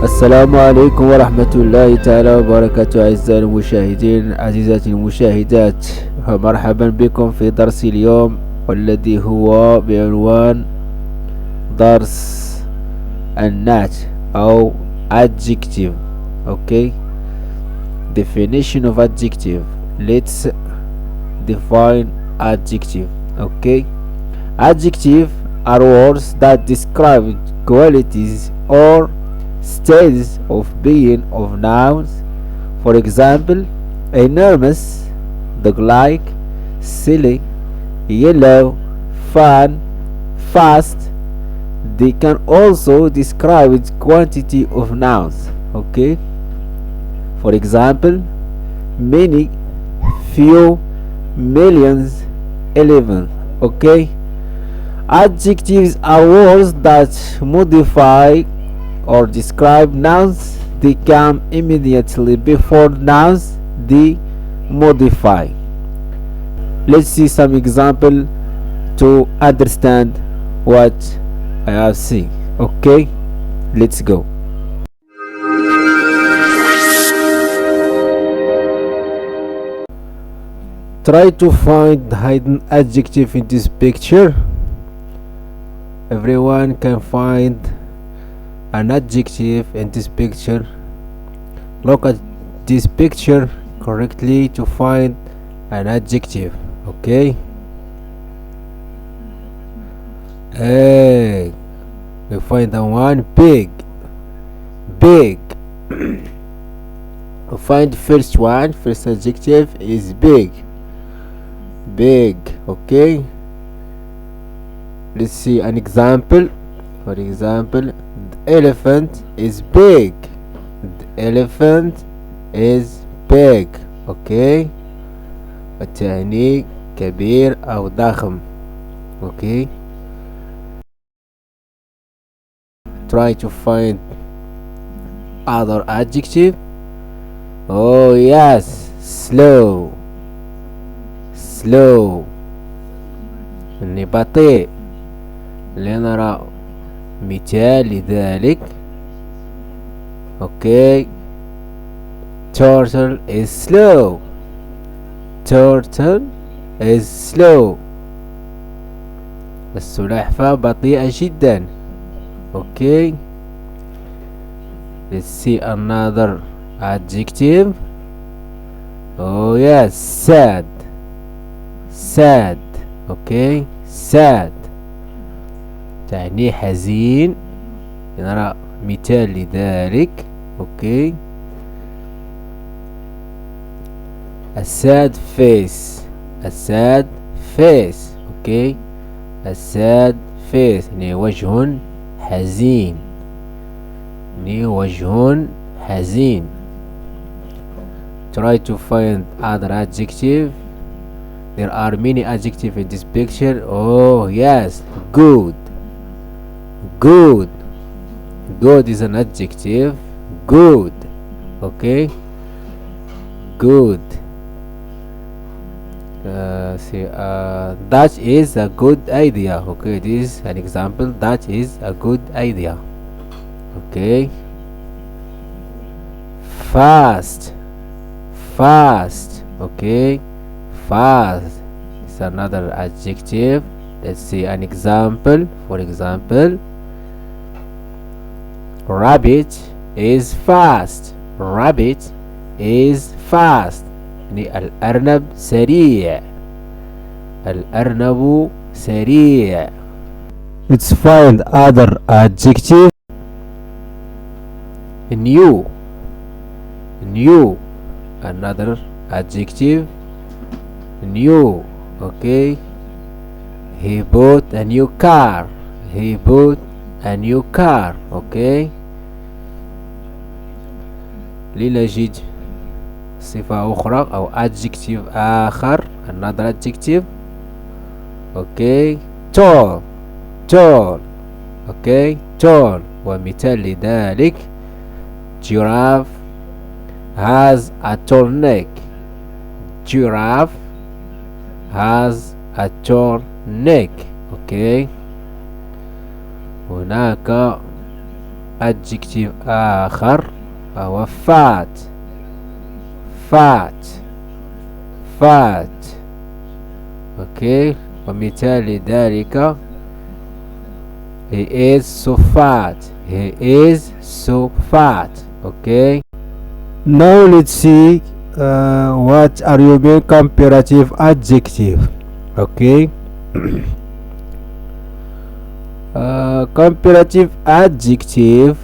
السلام عليكم ورحمة الله تعالى وبركاته. أعزائي المشاهدين عزيزاتي المشاهدات، مرحبا بكم في درس اليوم، والذي هو بعنوان درس النعت أو adjective. Okay, definition of adjective. Let's define adjective. Okay, adjective are words that describe qualities or states of being of nouns. For example, enormous, dog-like, silly, yellow, fun, fast. They can also describe quantity of nouns. Okay, for example, many, few, millions, 11. Okay, adjectives are words that modify or describe nouns. They come immediately before nouns they modify. Let's see some example to understand what I have seen. Okay, let's go. Try to find the hidden adjective in this picture. Everyone can find an adjective in this picture. Look at this picture correctly to find an adjective. Okay, hey, we find the one big. We find the first one. First adjective is big. Okay, let's see an example. For example, the elephant is big. The elephant is big. Okay, الثاني كبير أو ضخم. Okay, try to find other adjective. Oh yes, slow. إني بطيء. لنرى مثال لذلك. Okay, turtle is slow. السلحفاة بطيئة جدا. Okay, let's see another adjective. Oh yes, sad. Okay, sad تعني حزين. نرى مثال لذلك. Okay, a sad face. Okay, a sad face يعني وجه حزين. Try to find other adjective. There are many adjectives in this picture. Oh yes, good is an adjective. Good. Okay, good. That is a good idea. Okay, this is an example. That is a good idea. Okay, fast. Okay, fast is another adjective. Let's see an example. For example, rabbit is fast. يعني الأرنب سريع. Let's find other adjective. New, another adjective. New. Okay, he bought a new car. Okay, لنجد صفة أخرى أو adjective آخر. Another adjective. Okay, tall. Okay, tall. ومثال لذلك giraffe has a tall neck. Okay, هناك adjective آخر هو fat. fat fat. اوكي، ومثال لذلك he is so fat. he is so fat. okay, now let's see what are your main comparative adjective. okay. Comparative adjective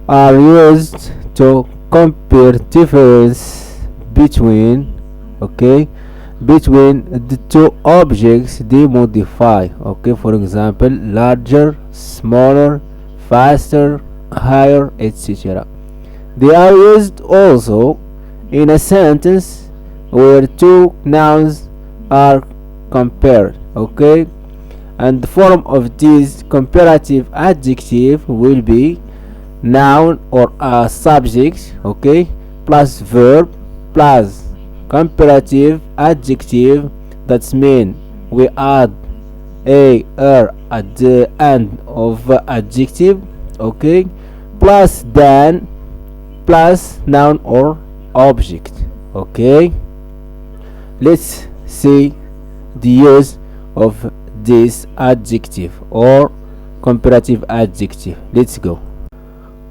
are used to compare difference between, okay, between the two objects they modify. okay, for example, larger, smaller, faster, higher, etc. They are used also in a sentence where two nouns are compared. okay, and the form of this comparative adjective will be noun or a subject, okay, plus verb plus comparative adjective. That's mean we add a at the end of adjective, okay, plus then plus noun or object. okay, let's see the use of this adjective or comparative adjective. Let's go.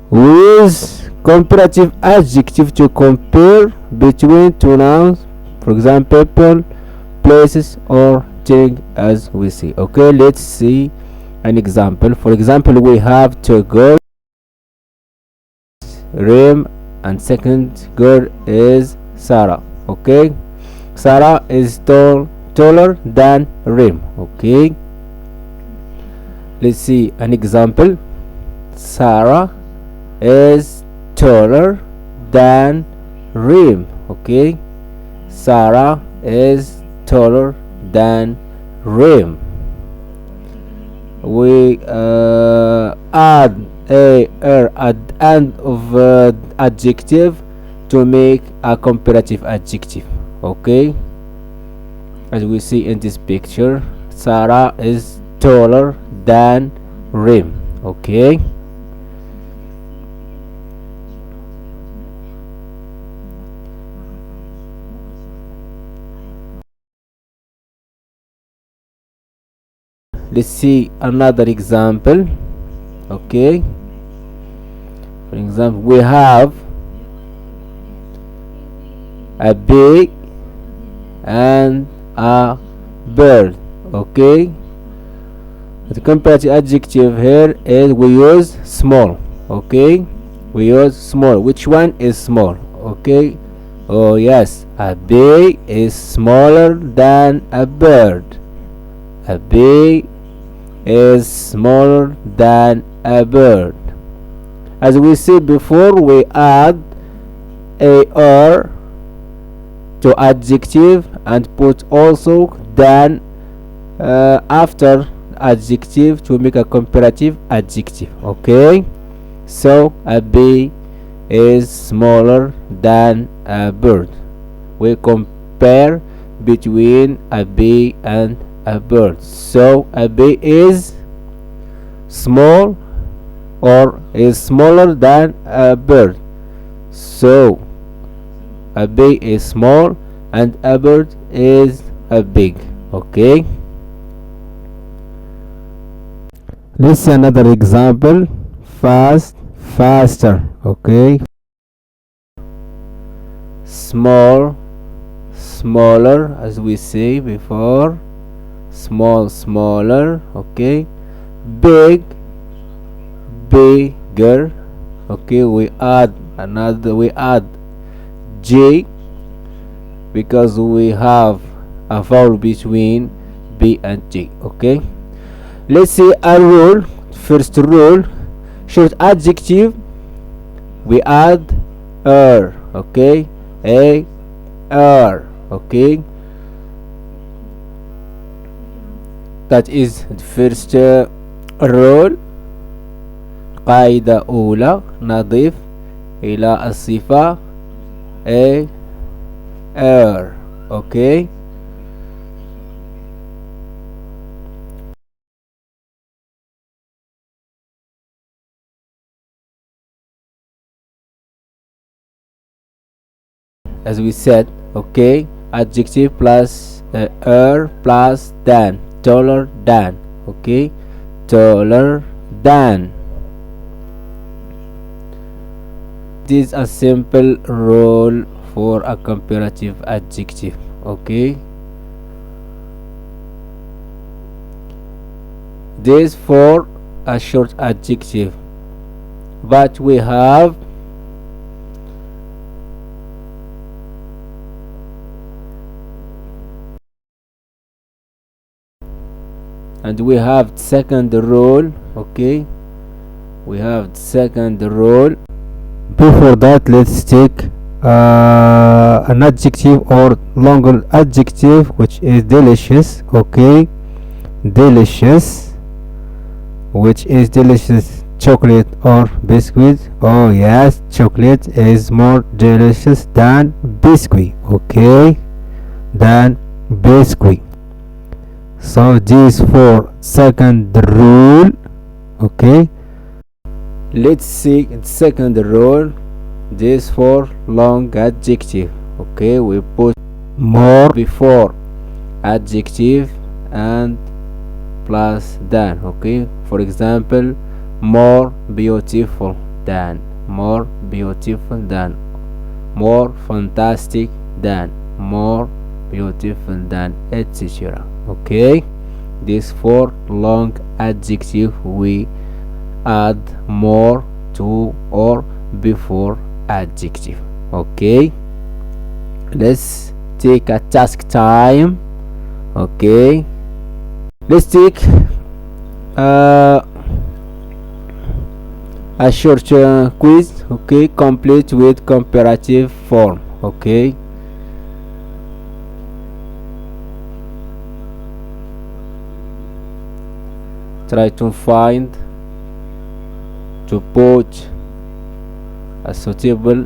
We use comparative adjective to compare between two nouns, for example, people, places, or thing, as we see. okay, let's see an example. For example, we have two girls, Rim, and second girl is Sarah. okay, Sarah is taller than Rim. okay, let's see an example. Sarah is taller than Rim. okay, Sarah is taller than Rim. We add a at the end of adjective to make a comparative adjective. okay, as we see in this picture, Sarah is taller than Rim. okay, let's see another example. okay, for example, we have a bee and a bird. okay, the comparative adjective here is we use small. okay, we use small. Which one is small? okay, oh yes, a bee is smaller than a bird. A bee is smaller than a bird. As we said before, we add a or to adjective and put also than after adjective to make a comparative adjective. okay, so a bee is smaller than a bird. We compare between a bee and a bird. So a bee is small or is smaller than a bird. So a bee is small and a bird is a big. okay, let's see another example. Fast, faster. okay, small, smaller, as we say before. Small, smaller. okay, big, bigger. okay, we add J because we have a vowel between B and J. okay, let's see a rule. First rule, short adjective we add okay, a okay, that is the first rule. قاعدة أولى، نضيف إلى الصفة okay. as we said. Okay, adjective plus plus than, taller than. Okay, taller than. This is a simple rule for a comparative adjective. Okay, this for a short adjective, but we have second rule. Okay, we have second rule. Before that, let's take an adjective or longer adjective, which is delicious. Okay, delicious, which is delicious, chocolate or biscuit. Oh yes, chocolate is more delicious than biscuit. Okay, than biscuit. So this for second rule. Okay, let's see second rule. This for long adjective. Okay, we put more before adjective and plus than. Okay, for example, more beautiful than, more beautiful than, more fantastic than, more beautiful than, etc. Okay, this for long adjective we add more to or before adjective. Okay, let's take a task time. Okay, let's take a short quiz. Okay, complete with comparative form. Okay, try to find, to put a suitable.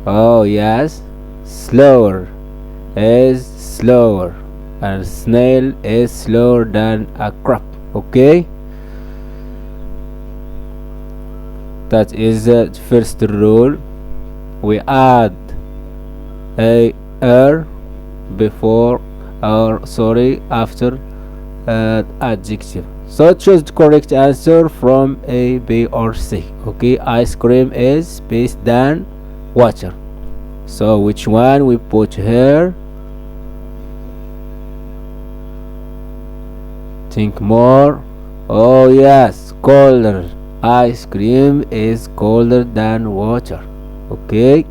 Oh yes, slower is slower, and snail is slower than a crab. Okay, that is the first rule. We add a before, or sorry, after adjective. So choose the correct answer from A, B or C. Okay, ice cream is space than water. So which one we put here? Think more. Oh yes, colder. Ice cream is colder than water. Okay,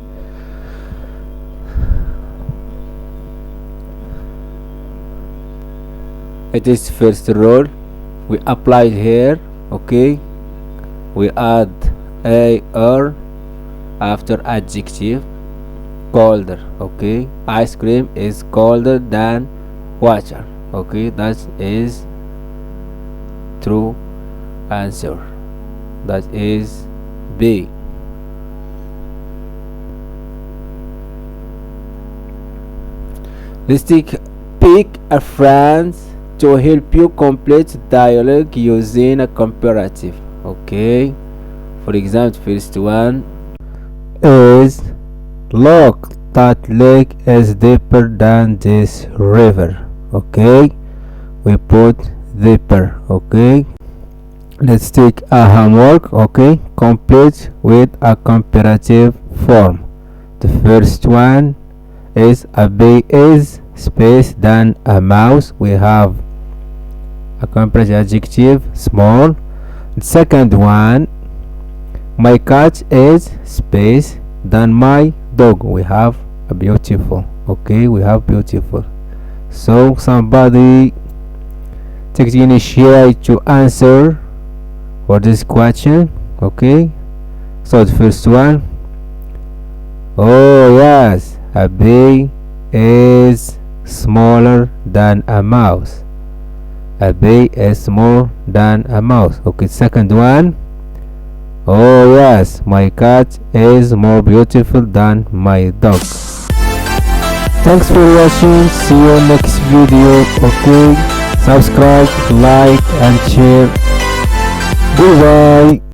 it is first rule we applied here. Okay, we add a after adjective, colder. Okay, ice cream is colder than water. Okay, that is true answer. That is B. Let's pick a friend to help you complete dialogue using a comparative. Okay, for example, first one is, look, that lake is deeper than this river. Okay, we put deeper. Okay, let's take a homework. Okay, complete with a comparative form. The first one is, a bee is space than a mouse. We have a comparative adjective, small. The second one, my cat is space than my dog. We have a beautiful. Okay, we have beautiful. So somebody take the initiative to answer for this question. Okay, so the first one, oh yes, a bee is smaller than a mouse. A bee is smaller than a mouse. Okay, second one, oh yes, my cat is more beautiful than my dog. Thanks for watching. See you next video. Okay, subscribe, like and share. Goodbye.